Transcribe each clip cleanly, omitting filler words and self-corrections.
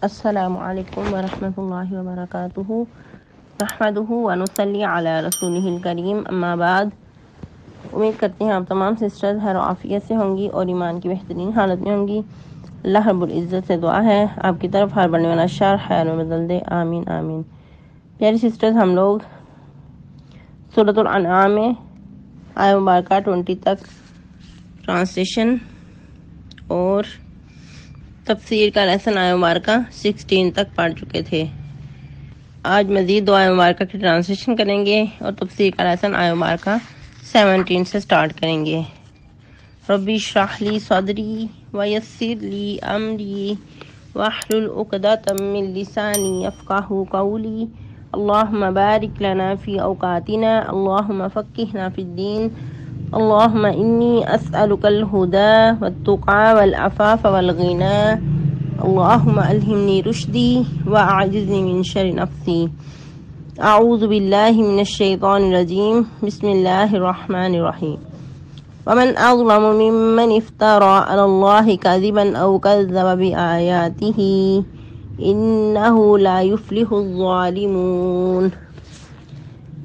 السلام علیکم ورحمۃ اللہ وبرکاتہ نحمدہ ونصلی علی رسولہ الکریم اما بعد۔ امید کرتے ہیں آپ تمام سسٹرز خیر و عافیت سے ہوں گی اور ایمان کی بہترین حالت میں ہوں گی۔ اللہ رب العزت سے دعا ہے آپ کی طرف ہر بڑھنے والا شر خیر میں بدل دے، آمین آمین۔ پیاری سسٹرز، ہم لوگ سورۃ الانعام میں آیہ مبارکہ 20 تک ٹرانسلیشن اور تفسیر کا لیسن آیہ مبارکہ 16 تک پڑھ چکے تھے۔ آج مزید 2 آیہ مبارکہ کی ٹرانسلیشن کریں گے اور تفسیر کا لیسن آیہ مبارکہ 17 سے سٹارٹ کریں گے۔ ربی اشرح لی صدری ویسر لی امری واحلل عقدۃ من لسانی یفقہوا قولی۔ اللہم بارک لنا فی اوقاتنا، اللہم فقہنا فی الدین، اللہم انی اسألک الہدی والتقی والعفاف والغنی، اللہم الہمنی رشدی واعذنی من شر نفسی۔ اعوذ باللہ من الشیطان الرجیم، بسم اللہ الرحمن الرحیم۔ ومن اظلم ممن افترى علی اللہ کذبا او کذب بآیاتہ انہ لا یفلح الظالمون۔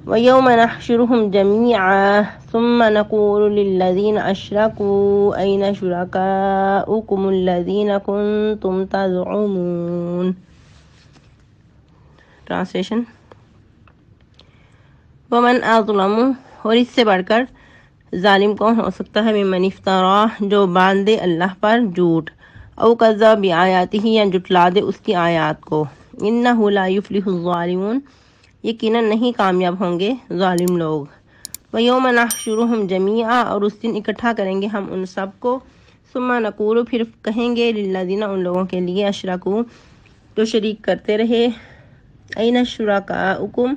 وَيَوْمَ نَحْشُرُهُمْ جَمِيعًا ثُمَّ نَقُولُ لِلَّذِينَ أَشْرَكُوا أَيْنَ شُرَكَاؤُكُمُ الَّذِينَ كُنتُمْ تَزْعُمُونَ۔ ٹرانسلیشن۔ وَمَنْ أَظْلَمُ، اور اس سے بڑھ کر ظالم کون ہو سکتا ہے، ممن افترا، جو باندھ دے اللہ پر جھوٹ، او کذب بآیاتہ، یا جھٹلا دے اس کی آیات کو، انہ لا یفلح الظالمون، یقیناً نہیں کامیاب ہوں گے ظالم لوگ۔ وَيَوْمَ نَحْشُرُهُمْ جَمِيعًا، اور اس دن اکٹھا کریں گے ہم ان سب کو، ثُمَّ نَقُولُ، پھر کہیں گے، لِلَّذِينَ، ان لوگوں کے لیے، اشرکوا، جو شریک کرتے رہے، أَيْنَ شُرَكَاؤُكُمْ،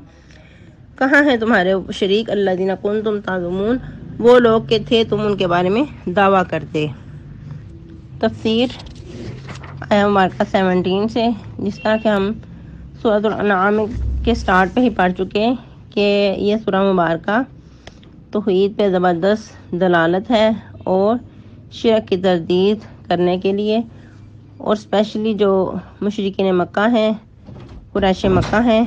کہاں ہیں تمہارے شریک، الَّذِينَ كُنتُمْ تَزْعُمُونَ، وہ لوگ کے تھے تم ان کے بارے میں دعویٰ کرتے۔ تفسیر آیہ مبارکہ 17 سے، جس طرح کہ ہم سورۃ الانعام کے سٹارٹ پہ ہی پڑھ چکے کہ یہ سورہ مبارکہ توحید پہ زبردست دلالت ہے اور شرک کی تردید کرنے کے لیے، اور اسپیشلی جو مشرکین مکہ ہیں، قریش مکہ ہیں،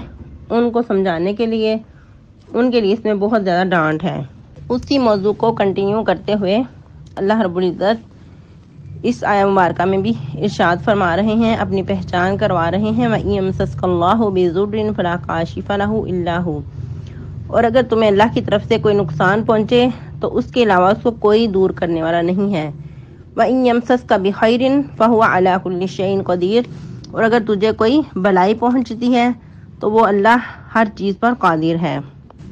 ان کو سمجھانے کے لیے، ان کے لیے اس میں بہت زیادہ ڈانٹ ہے۔ اسی موضوع کو کنٹینیو کرتے ہوئے اللہ رب العزت اس آیہ مبارکہ میں بھی ارشاد فرما رہے ہیں، اپنی پہچان کروا رہے ہیں، وَإِن يَمْسَسْكَ اللَّهُ بِضُرٍّ فَلَا كَاشِفَ لَهُ إِلَّا هُوَ، اور اگر تمہیں اللہ کی طرف سے کوئی نقصان پہنچے تو اس کے علاوہ اس کو کوئی دور کرنے والا نہیں ہے۔ وَإِن يَمْسَسْكَ بِخَيْرٍ فَهُوَ عَلَى كُلِّ شَيْءٍ قَدِيرٌ، اور اگر تجھے کوئی بھلائی پہنچتی ہے تو وہ اللہ ہر چیز پر قادر ہے۔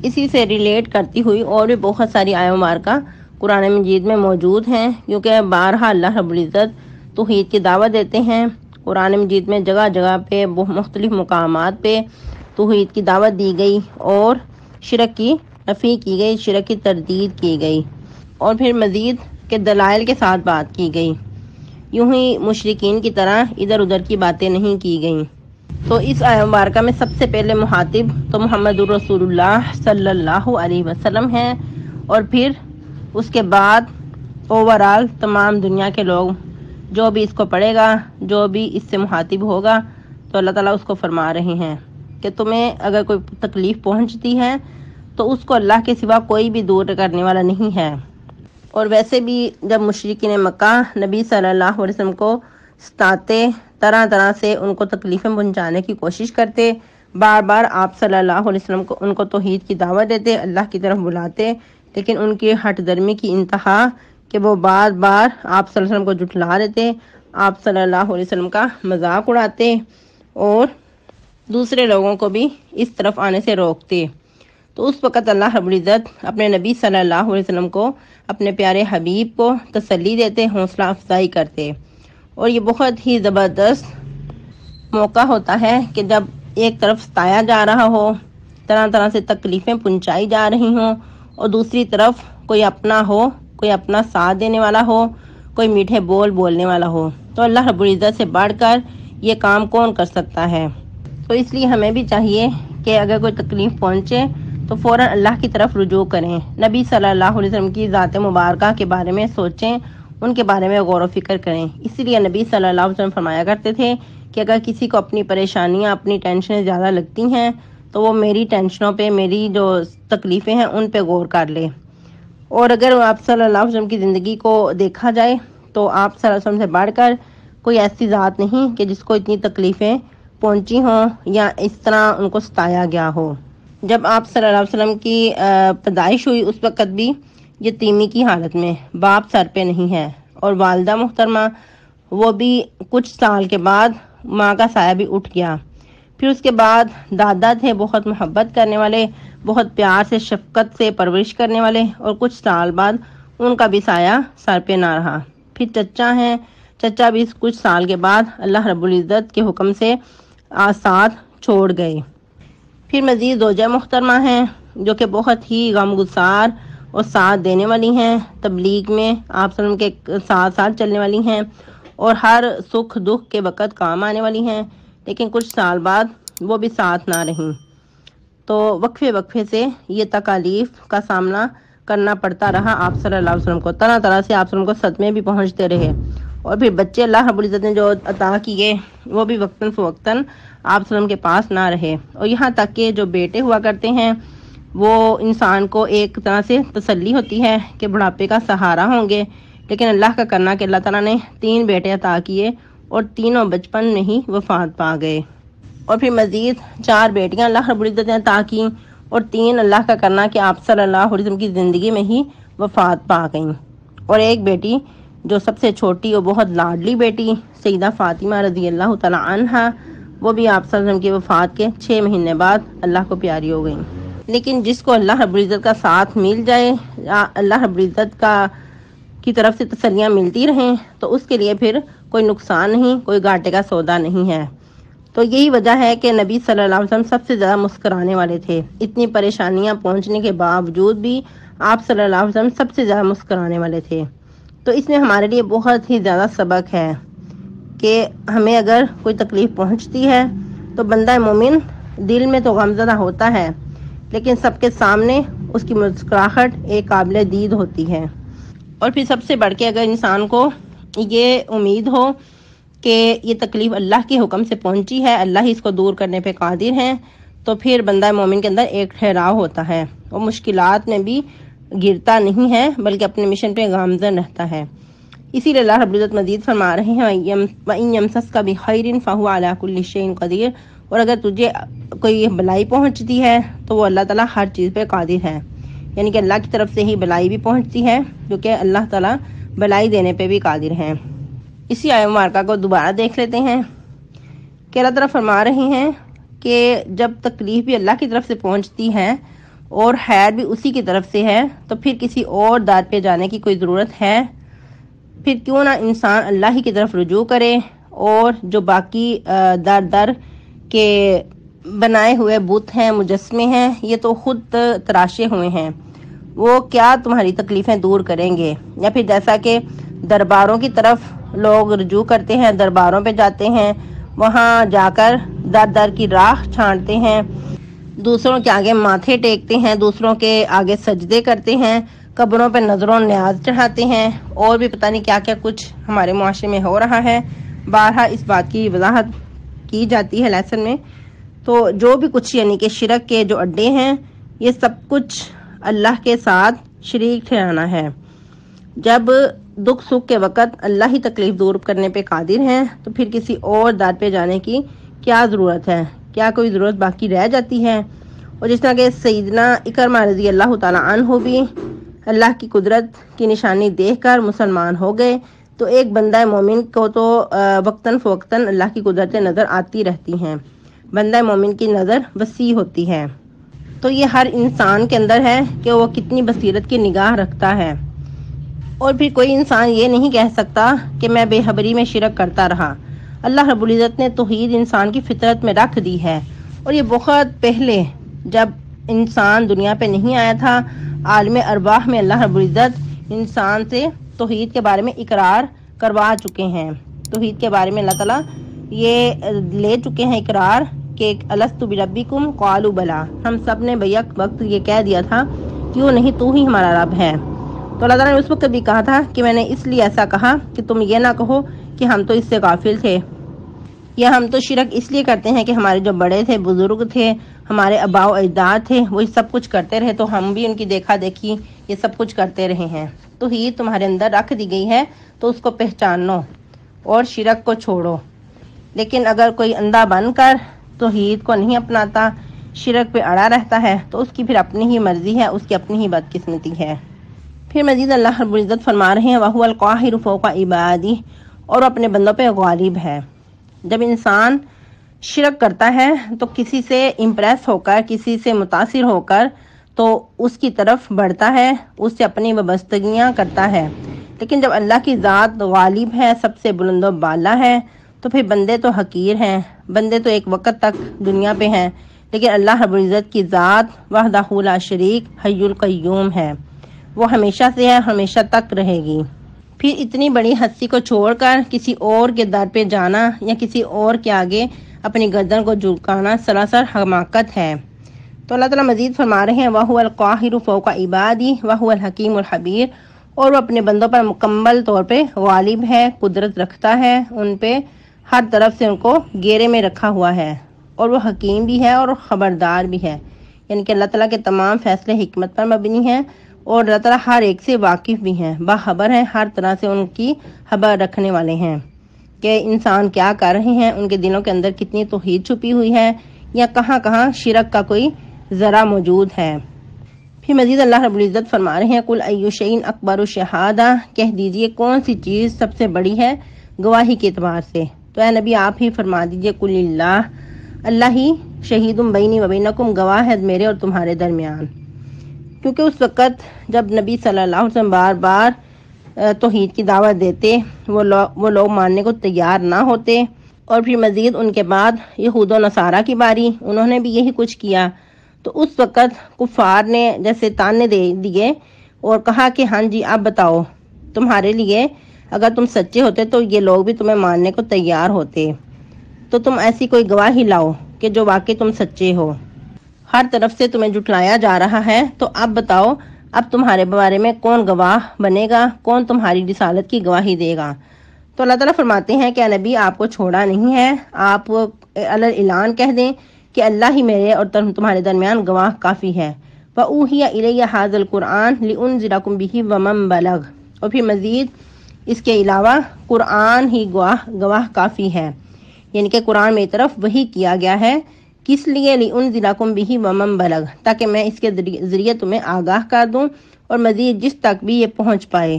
اسی سے ریلیٹ کرتی ہوئی اور بھی بہت ساری آیہ مبارکہ قرآن مجید میں موجود ہیں، کیونکہ بارہا اللہ رب العزت توحید کی دعوت دیتے ہیں۔ قرآن مجید میں جگہ جگہ پہ مختلف مقامات پہ توحید کی دعوت دی گئی اور شرک کی نفی کی گئی، شرک کی تردید کی گئی، اور پھر مزید کے دلائل کے ساتھ بات کی گئی، یوں ہی مشرکین کی طرح ادھر ادھر کی باتیں نہیں کی گئیں۔ تو اس آیہ مبارکہ میں سب سے پہلے مخاطب تو محمد رسول اللہ صلی اللہ علیہ وسلم ہیں، اور پھر اس کے بعد اوورال تمام دنیا کے لوگ، جو بھی اس کو پڑھے گا، جو بھی اس سے مخاطب ہوگا، تو اللہ تعالیٰ اس کو فرما رہے ہیں کہ تمہیں اگر کوئی تکلیف پہنچتی ہے تو اس کو اللہ کے سوا کوئی بھی دور کرنے والا نہیں ہے۔ اور ویسے بھی جب مشرکین مکہ نبی صلی اللہ علیہ وسلم کو ستاتے، طرح طرح سے ان کو تکلیفیں پہنچانے کی کوشش کرتے، بار بار آپ صلی اللہ علیہ وسلم کو ان کو توحید کی دعوت دیتے، اللہ کی طرف بلاتے، لیکن ان کی ہٹ درمی کی انتہا کہ وہ بار بار آپ صلی اللہ علیہ وسلم کو جھٹلا دیتے، آپ صلی اللہ علیہ وسلم کا مذاق اڑاتے اور دوسرے لوگوں کو بھی اس طرف آنے سے روکتے۔ تو اس وقت اللہ رب العزت اپنے نبی صلی اللہ علیہ وسلم کو، اپنے پیارے حبیب کو تسلی دیتے، حوصلہ افزائی کرتے، اور یہ بہت ہی زبردست موقع ہوتا ہے کہ جب ایک طرف ستایا جا رہا ہو، طرح طرح سے تکلیفیں پہنچائی جا رہی ہوں، اور دوسری طرف کوئی اپنا ہو، کوئی اپنا ساتھ دینے والا ہو، کوئی میٹھے بول بولنے والا ہو، تو اللہ رب العزت سے بڑھ کر یہ کام کون کر سکتا ہے۔ تو اس لیے ہمیں بھی چاہیے کہ اگر کوئی تکلیف پہنچے تو فوراً اللہ کی طرف رجوع کریں، نبی صلی اللہ علیہ وسلم کی ذات مبارکہ کے بارے میں سوچیں، ان کے بارے میں غور و فکر کریں۔ اسی لیے نبی صلی اللہ علیہ وسلم فرمایا کرتے تھے کہ اگر کسی کو اپنی پریشانیاں اپنی ٹینشنیں زیادہ لگتی ہیں تو وہ میری ٹینشنوں پہ میری جو تکلیفیں ہیں ان پہ غور کر لے۔ اور اگر آپ صلی اللہ علیہ وسلم کی زندگی کو دیکھا جائے تو آپ صلی اللہ علیہ وسلم سے بڑھ کر کوئی ایسی ذات نہیں کہ جس کو اتنی تکلیفیں پہنچی ہوں یا اس طرح ان کو ستایا گیا ہو۔ جب آپ صلی اللہ علیہ وسلم کی پیدائش ہوئی اس وقت بھی یتیمی کی حالت میں، باپ سر پہ نہیں ہے، اور والدہ محترمہ وہ بھی کچھ سال کے بعد ماں کا سایہ بھی اٹھ گیا۔ پھر اس کے بعد دادا تھے بہت محبت کرنے والے، بہت پیار سے شفقت سے پرورش کرنے والے، اور کچھ سال بعد ان کا بھی سایہ سر پہ نہ رہا۔ پھر چچا ہیں، چچا بھی کچھ سال کے بعد اللہ رب العزت کے حکم سے ساتھ چھوڑ گئے۔ پھر مزید زوجہ محترمہ ہیں جو کہ بہت ہی غمگسار اور ساتھ دینے والی ہیں، تبلیغ میں آپ صلی اللہ علیہ وسلم کے ساتھ ساتھ چلنے والی ہیں اور ہر سکھ دکھ کے وقت کام آنے والی ہیں، لیکن کچھ سال بعد وہ بھی ساتھ نہ رہیں تو وقفے وقفے سے یہ تکالیف کا سامنا کرنا پڑتا رہا آپ صلی اللہ علیہ وسلم کو۔ طرح طرح سے آپ صلی اللہ علیہ وسلم کو صدمے بھی پہنچتے رہے، اور پھر بچے اللہ رب العزت نے جو عطا کیے وہ بھی وقتاً فوقتاً آپ صلی اللہ علیہ وسلم کے پاس نہ رہے، اور یہاں تک کہ جو بیٹے ہوا کرتے ہیں وہ انسان کو ایک طرح سے تسلی ہوتی ہے کہ بڑھاپے کا سہارا ہوں گے، لیکن اللہ کا کرنا کہ اللہ تعالیٰ نے 3 بیٹے عطا کیے اور تینوں بچپن میں ہی وفات پا گئے، اور پھر مزید 4 بیٹیاں اللہ رب العزت نے عطا کی، اور 3 اللہ کا کرنا کہ آپ صلی اللہ علیہ وسلم کی زندگی میں ہی وفات پا گئیں، اور ایک بیٹی جو سب سے چھوٹی اور بہت لاڈلی بیٹی سیدہ فاطمہ رضی اللہ تعالی عنہا، وہ بھی آپ صلی اللہ علیہ وسلم کی وفات کے 6 مہینے بعد اللہ کو پیاری ہو گئیں۔ لیکن جس کو اللہ رب العزت کا ساتھ مل جائے، اللہ رب العزت کی طرف سے تسلیاں ملتی رہیں تو اس کے لیے پھر کوئی نقصان نہیں، کوئی گھاٹے کا سودا نہیں ہے۔ تو یہی وجہ ہے کہ نبی صلی اللہ علیہ وسلم سب سے زیادہ مسکرانے والے تھے، اتنی پریشانیاں پہنچنے کے باوجود بھی آپ صلی اللہ علیہ وسلم سب سے زیادہ مسکرانے والے تھے۔ تو اس میں ہمارے لیے بہت ہی زیادہ سبق ہے کہ ہمیں اگر کوئی تکلیف پہنچتی ہے تو بندہ مومن دل میں تو غمزدہ ہوتا ہے، لیکن سب کے سامنے اس کی مسکراہٹ ایک قابل دید ہوتی ہے۔ اور پھر سب سے بڑھ کے اگر انسان کو یہ امید ہو کہ یہ تکلیف اللہ کے حکم سے پہنچی ہے، اللہ ہی اس کو دور کرنے پہ قادر ہے، تو پھر بندہ مومن کے اندر ایک ٹھہراؤ ہوتا ہے، وہ مشکلات میں بھی گرتا نہیں ہے بلکہ اپنے مشن پہ گامزن رہتا ہے۔ اسی لیے اللہ رب العزت مزید فرما رہے ہیں وَإِن يَمْسَسْكَ بِخَيْرٍ فَهُوَ عَلَى كُلِّ شَيْءٍ قَدِيرٌ، اور اگر تجھے کوئی بلائی پہنچتی ہے تو وہ اللہ تعالیٰ ہر چیز پہ قادر ہے، یعنی کہ اللہ کی طرف سے ہی بلائی بھی پہنچتی ہے کیونکہ اللہ تعالیٰ بلائی دینے پہ بھی قادر ہیں۔ اسی آیت مبارکہ کو دوبارہ دیکھ لیتے ہیں کہ اللہ تعالیٰ فرما رہے ہیں کہ جب تکلیف بھی اللہ کی طرف سے پہنچتی ہے اور خیر بھی اسی کی طرف سے ہے تو پھر کسی اور دار پہ جانے کی کوئی ضرورت ہے؟ پھر کیوں نہ انسان اللہ ہی کی طرف رجوع کرے، اور جو باقی در در کے بنائے ہوئے بت ہیں، مجسمے ہیں، یہ تو خود تراشے ہوئے ہیں، وہ کیا تمہاری تکلیفیں دور کریں گے؟ یا پھر جیسا کہ درباروں کی طرف لوگ رجوع کرتے ہیں، درباروں پہ جاتے ہیں، وہاں جا کر در در کی راہ چھانٹتے ہیں، دوسروں کے آگے ماتھے ٹیکتے ہیں، دوسروں کے آگے سجدے کرتے ہیں، قبروں پہ نظر و نیاز چڑھاتے ہیں، اور بھی پتہ نہیں کیا کیا کچھ ہمارے معاشرے میں ہو رہا ہے۔ بارہا اس بات کی وضاحت کی جاتی ہے لیسن میں۔ تو جو بھی کچھ یعنی کہ شرک کے جو اڈے ہیں، یہ سب کچھ اللہ کے ساتھ شریک ٹھہرانا ہے۔ جب دکھ سکھ کے وقت اللہ ہی تکلیف دور کرنے پہ قادر ہیں تو پھر کسی اور دار پہ جانے کی کیا ضرورت ہے؟ کیا کوئی ضرورت باقی رہ جاتی ہے؟ اور جس طرح کہ سیدنا اکرمہ رضی اللہ تعالی عنہ بھی اللہ کی قدرت کی نشانی دیکھ کر مسلمان ہو گئے، تو ایک بندہ مومن کو تو وقتاً فوقتاً اللہ کی قدرتیں نظر آتی رہتی ہیں، بندہ مومن کی نظر وسیع ہوتی ہے۔ تو یہ ہر انسان کے اندر ہے کہ وہ کتنی بصیرت کی نگاہ رکھتا ہے، اور پھر کوئی انسان یہ نہیں کہہ سکتا کہ میں بے خبری میں شرک کرتا رہا۔ اللہ رب العزت نے توحید انسان کی فطرت میں رکھ دی ہے، اور یہ بہت پہلے جب انسان دنیا پہ نہیں آیا تھا، عالم ارواح میں اللہ رب العزت انسان سے توحید کے بارے میں اقرار کروا چکے ہیں۔ توحید کے بارے میں اللہ تعالیٰ یہ لے چکے ہیں اقرار کہ الستُ بربکم قالوا بلی، ہم سب نے بیک وقت یہ کہہ دیا تھا کیوں نہیں تو ہی ہمارا رب ہے۔ تو اللہ تعالیٰ نے اس وقت بھی کہا تھا کہ میں نے اس لیے ایسا کہا کہ تم یہ نہ کہو کہ ہم تو اس سے غافل تھے۔ یا ہم تو شرک اس لیے کرتے ہیں کہ ہمارے جو بڑے تھے، بزرگ تھے، ہمارے آباء و اجداد تھے، وہ سب کچھ کرتے رہے تو ہم بھی ان کی دیکھا دیکھی یہ سب کچھ کرتے رہے ہیں۔ توحید تمہارے اندر رکھ دی گئی ہے تو اس کو پہچانو اور شرک کو چھوڑو۔ لیکن اگر کوئی اندھا بن کر توحید کو نہیں اپناتا، شرک پہ اڑا رہتا ہے، تو اس کی پھر اپنی ہی مرضی ہے، اس کی اپنی ہی بدقسمتی ہے۔ پھر مزید اللہ رب العزت فرما رہے ہیں وَهُوَ الْقَاهِرُ فَوْقَ عِبَادِهِ، اور اپنے بندوں پہ غالب ہے۔ جب انسان شرک کرتا ہے تو کسی سے امپریس ہو کر، کسی سے متاثر ہو کر تو اس کی طرف بڑھتا ہے، اس سے اپنی وابستگیاں کرتا ہے۔ لیکن جب اللہ کی ذات غالب ہے، سب سے بلند و بالا ہے، تو پھر بندے تو حقیر ہیں، بندے تو ایک وقت تک دنیا پہ ہیں، لیکن اللہ رب العزت کی ذات وحدہ لا شریک حی القیوم ہے، وہ ہمیشہ سے ہے، ہمیشہ تک رہے گی۔ پھر اتنی بڑی ہستی کو چھوڑ کر کسی اور کے در پہ جانا یا کسی اور کے آگے اپنی گردن کو جھکانا سراسر حماقت ہے۔ تو اللہ تعالیٰ مزید فرما رہے ہیں وَهُوَ الْقَاهِرُ فَوْقَ عِبَادِهِ وَهُوَ الْحَكِيمُ الْخَبِيرُ، اور وہ اپنے بندوں پر مکمل طور پہ غالب ہے، قدرت رکھتا ہے، ان پہ ہر طرف سے ان کو گھیرے میں رکھا ہوا ہے، اور وہ حکیم بھی ہے اور خبردار بھی ہے، یعنی کہ اللہ تعالیٰ کے تمام فیصلے حکمت پر مبنی ہیں، اور اللہ تعالیٰ ہر ایک سے واقف بھی ہیں، باخبر ہیں، ہر طرح سے ان کی خبر رکھنے والے ہیں کہ انسان کیا کر رہے ہیں، ان کے دلوں کے اندر کتنی توحید چھپی ہوئی ہے یا کہاں کہاں شرک کا کوئی ذرا موجود ہے۔ پھر مزید اللہ رب العزت فرما رہے ہیں قُلْ أَيُّ شَيْءٍ أَكْبَرُ شَهَادَةً، کہہ دیجئے کون سی چیز سب سے بڑی ہے گواہی کے اعتبار سے۔ تو اے نبی آپ ہی فرما دیجئے قُلِ اللَّهُ، اللہ ہی شہید بینی و بینکم، گواہ ہے میرے اور تمہارے درمیان۔ کیونکہ اس وقت جب نبی صلی اللہ علیہ وسلم بار بار توحید کی دعوت دیتے، وہ لوگ ماننے کو تیار نہ ہوتے، اور پھر مزید ان کے بعد یہود و نصارہ کی باری، انہوں نے بھی یہی کچھ کیا۔ تو اس وقت کفار نے جیسے تانے دے دیے اور کہا کہ ہاں جی اب بتاؤ، تمہارے لیے اگر تم سچے ہوتے تو یہ لوگ بھی تمہیں ماننے کو تیار ہوتے، تو تم ایسی کوئی گواہی لاؤ کہ جو واقعی تم سچے ہو۔ ہر طرف سے تمہیں جھٹلایا جا رہا ہے، تو اب بتاؤ اب تمہارے بارے میں کون گواہ بنے گا، کون تمہاری رسالت کی گواہی دے گا۔ تو اللہ تعالیٰ فرماتے ہیں کہ اے نبی آپ کو چھوڑا نہیں ہے، آپ اعلان کہہ دیں کہ اللہ ہی میرے اور تمہارے درمیان گواہ کافی ہے۔ وَأُوحِيَ إِلَيَّ هَذَا الْقُرْآنُ لِأُنذِرَكُم بِهِ وَمَن بَلَغَ، اور پھر مزید اس کے علاوہ قرآن ہی گواہ کافی ہے، یعنی کہ قرآن میری طرف وحی کیا گیا ہے، کس لیے لِأُنذِرَكُم بِهِ وَمَن بَلَغَ، تاکہ میں اس کے ذریعے تمہیں آگاہ کر دوں اور مزید جس تک بھی یہ پہنچ پائے۔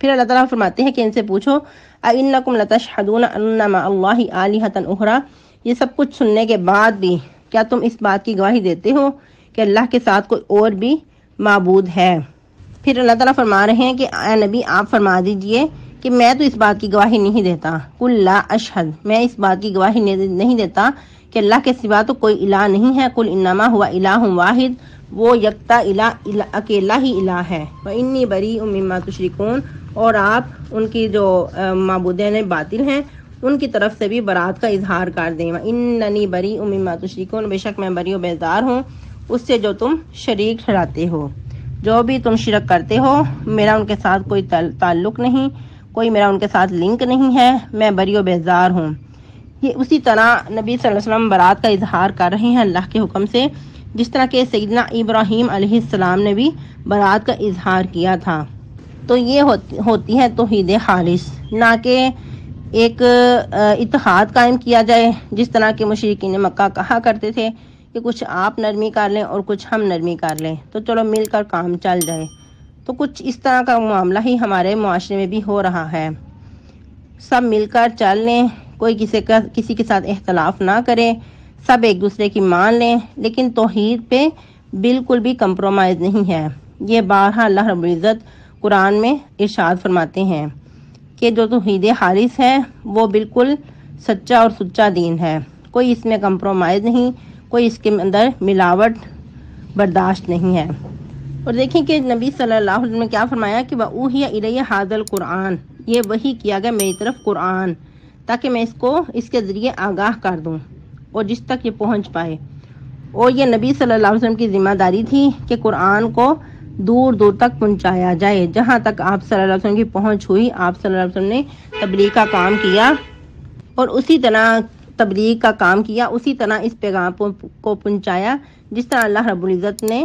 پھر اللہ تعالیٰ فرماتے ہیں کہ ان سے پوچھو أَإِنَّكُمْ لَتَشْهَدُونَ أَنَّ مَعَ اللَّهِ آلِهَةً أُخْرَىٰ، یہ سب کچھ سننے کے بعد بھی کیا تم اس بات کی گواہی دیتے ہو کہ اللہ کے ساتھ کوئی اور بھی معبود ہے؟ پھر اللہ تعالیٰ فرما رہے ہیں کہ اے نبی آپ فرما دیجئے کہ میں تو اس بات کی گواہی نہیں دیتا، قُل لَا أَشْهَدُ، میں اس بات کی گواہی نہیں دیتا کہ اللہ کے سوا تو کوئی الہ نہیں ہے، قُلْ إِنَّمَا هُوَ إِلَٰهٌ وَاحِدٌ، وہ یکتا الہ اکیلا ہی الہ ہے، وَإِنِّي بَرِيءٌ مِّمَّا تُشْرِكُونَ، اور آپ ان کی جو معبودین باطل ہیں ان کی طرف سے بھی برات کا اظہار کر دیں، وَإِنَّنِي بَرِيءٌ مِّمَّا تُشْرِكُونَ، بے شک میں بری و بیزار ہوں اس سے جو تم شریک ٹھہراتے ہو، جو بھی تم شرک کرتے ہو میرا ان کے ساتھ کوئی تعلق نہیں، کوئی میرا ان کے ساتھ لنک نہیں ہے، میں بری و بیزار ہوں۔ یہ اسی طرح نبی صلی اللہ علیہ وسلم برات کا اظہار کر رہے ہیں اللہ کے حکم سے، جس طرح کہ سیدنا ابراہیم علیہ السلام نے بھی برات کا اظہار کیا تھا۔ تو یہ ہوتی ہے توحید خالص، نہ کہ ایک اتحاد قائم کیا جائے جس طرح کے مشرکین مکہ کہا کرتے تھے کہ کچھ آپ نرمی کر لیں اور کچھ ہم نرمی کر لیں تو چلو مل کر کام چل جائے۔ تو کچھ اس طرح کا معاملہ ہی ہمارے معاشرے میں بھی ہو رہا ہے، سب مل کر چل لیں، کوئی کسی کے ساتھ اختلاف نہ کرے، سب ایک دوسرے کی مان لیں، لیکن توحید پہ بالکل بھی کمپرومائز نہیں ہے۔ یہ بارہا اللہ رب العزت قرآن میں ارشاد فرماتے ہیں کہ جو توحید خالص ہے وہ بالکل سچا اور سچا دین ہے، کوئی اس میں کمپرومائز نہیں، کوئی اس کے اندر ملاوٹ برداشت نہیں ہے۔ اور دیکھیں کہ نبی صلی اللہ علیہ وسلم نے کیا فرمایا کہ وَأُوحِيَ إِلَيَّ هَٰذَا الْقُرْآنُ، یہ وحی کیا گیا میری طرف قرآن، تاکہ میں اس کے ذریعے آگاہ کر دوں اور جس تک یہ پہنچ پائے۔ اور یہ نبی صلی اللہ علیہ وسلم کی ذمہ داری تھی کہ قرآن کو دور دور تک پہنچایا جائے، جہاں تک آپ صلی اللہ علیہ وسلم کی پہنچ ہوئی آپ صلی اللہ علیہ وسلم نے تبلیغ کا کام کیا، اور اسی طرح تبلیغ کا کام کیا، اسی طرح اس پیغام کو پہنچایا جس طرح اللہ رب العزت نے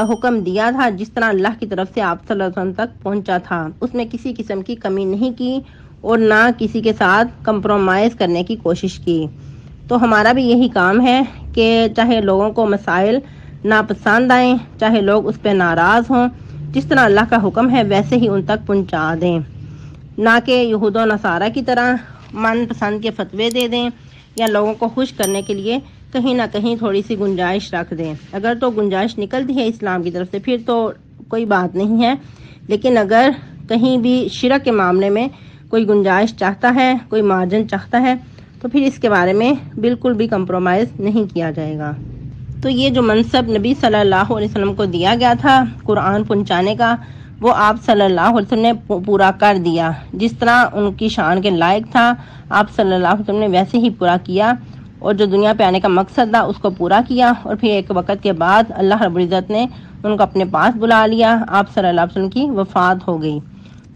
حکم دیا تھا، جس طرح اللہ کی طرف سے آپ صلی اللہ علیہ وسلم تک پہنچا تھا۔ اس میں کسی قسم کی کمی نہیں کی اور نہ کسی کے ساتھ کمپرومائز کرنے کی کوشش کی۔ تو ہمارا بھی یہی کام ہے کہ چاہے لوگوں کو مسائل ناپسند آئیں، چاہے لوگ اس پہ ناراض ہوں، جس طرح اللہ کا حکم ہے ویسے ہی ان تک پہنچا دیں، نہ کہ یہود و نصارہ کی طرح من پسند کے فتوے دے دیں یا لوگوں کو خوش کرنے کے لیے کہیں نہ کہیں تھوڑی سی گنجائش رکھ دیں۔ اگر تو گنجائش نکلتی ہے اسلام کی طرف سے پھر تو کوئی بات نہیں ہے، لیکن اگر کہیں بھی شرک کے معاملے میں کوئی گنجائش چاہتا ہے، کوئی مارجن چاہتا ہے، تو پھر اس کے بارے میں بالکل بھی کمپرومائز نہیں کیا جائے گا۔ تو یہ جو منصب نبی صلی اللہ علیہ وسلم کو دیا گیا تھا قرآن پہنچانے کا، وہ آپ صلی اللہ علیہ وسلم نے پورا کر دیا۔ جس طرح ان کی شان کے لائق تھا آپ صلی اللہ علیہ وسلم نے ویسے ہی پورا کیا، اور جو دنیا پہ آنے کا مقصد تھا اس کو پورا کیا، اور پھر ایک وقت کے بعد اللہ رب العزت نے ان کو اپنے پاس بلا لیا، آپ صلی اللہ علیہ وسلم کی وفات ہو گئی۔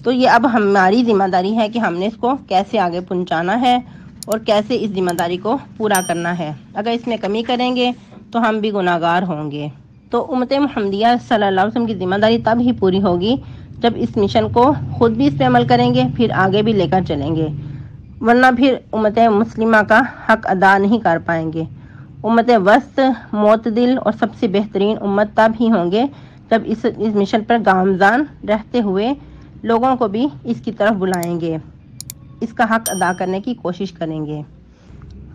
تو یہ اب ہماری ذمہ داری ہے کہ ہم نے اس کو کیسے آگے پہنچانا ہے اور کیسے اس ذمہ داری کو پورا کرنا ہے۔ اگر اس میں کمی کریں گے تو ہم بھی گناہگار ہوں گے۔ تو امت محمدیہ صلی اللہ علیہ وسلم کی ذمہ داری تب ہی پوری ہوگی جب اس مشن کو خود بھی اس پہ عمل کریں گے، پھر آگے بھی لے کر چلیں گے، ورنہ پھر امت مسلمہ کا حق ادا نہیں کر پائیں گے۔ امت وسط، معتدل اور سب سے بہترین امت تب ہی ہوں گے جب اس مشن پر گامزن رہتے ہوئے لوگوں کو بھی اس کی طرف بلائیں گے، اس کا حق ادا کرنے کی کوشش کریں گے۔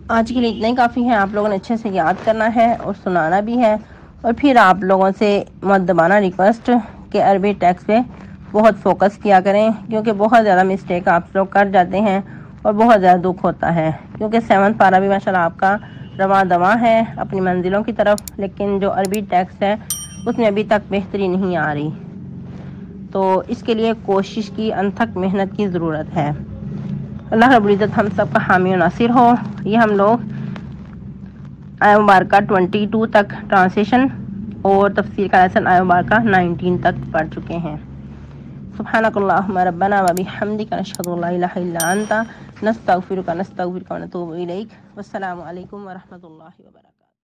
آج کے لیے اتنا ہی کافی ہے، آپ لوگوں نے اچھے سے یاد کرنا ہے اور سنانا بھی ہے، اور پھر آپ لوگوں سے مؤدبانہ ریکویسٹ کہ عربی ٹیکسٹ پہ بہت فوکس کیا کریں، کیونکہ بہت زیادہ مسٹیک آپ لوگ کر جاتے ہیں اور بہت زیادہ دکھ ہوتا ہے، کیونکہ 7 پارہ بھی ماشاءاللہ آپ کا رواں دواں ہے اپنی منزلوں کی طرف، لیکن جو عربی ٹیکسٹ ہے اس میں ابھی تک بہتری نہیں آ رہی۔ تو اس کے لیے کوشش کی انتھک محنت کی ضرورت ہے۔ اللہ رب العزت ہم سب کا حامی و ناصر ہو۔ یہ ہم لوگ آیہ مبارکہ 22 تک ٹرانسلیشن اور تفسیر کا لیسن آیہ مبارکہ 19 تک پڑھ چکے ہیں۔ سبحانک اللہم ربنا و بحمدک نشہد ان لا الہ الا انت نستغفرک ونتوب الیک۔ والسلام علیکم ورحمۃ اللہ وبرکاتہ۔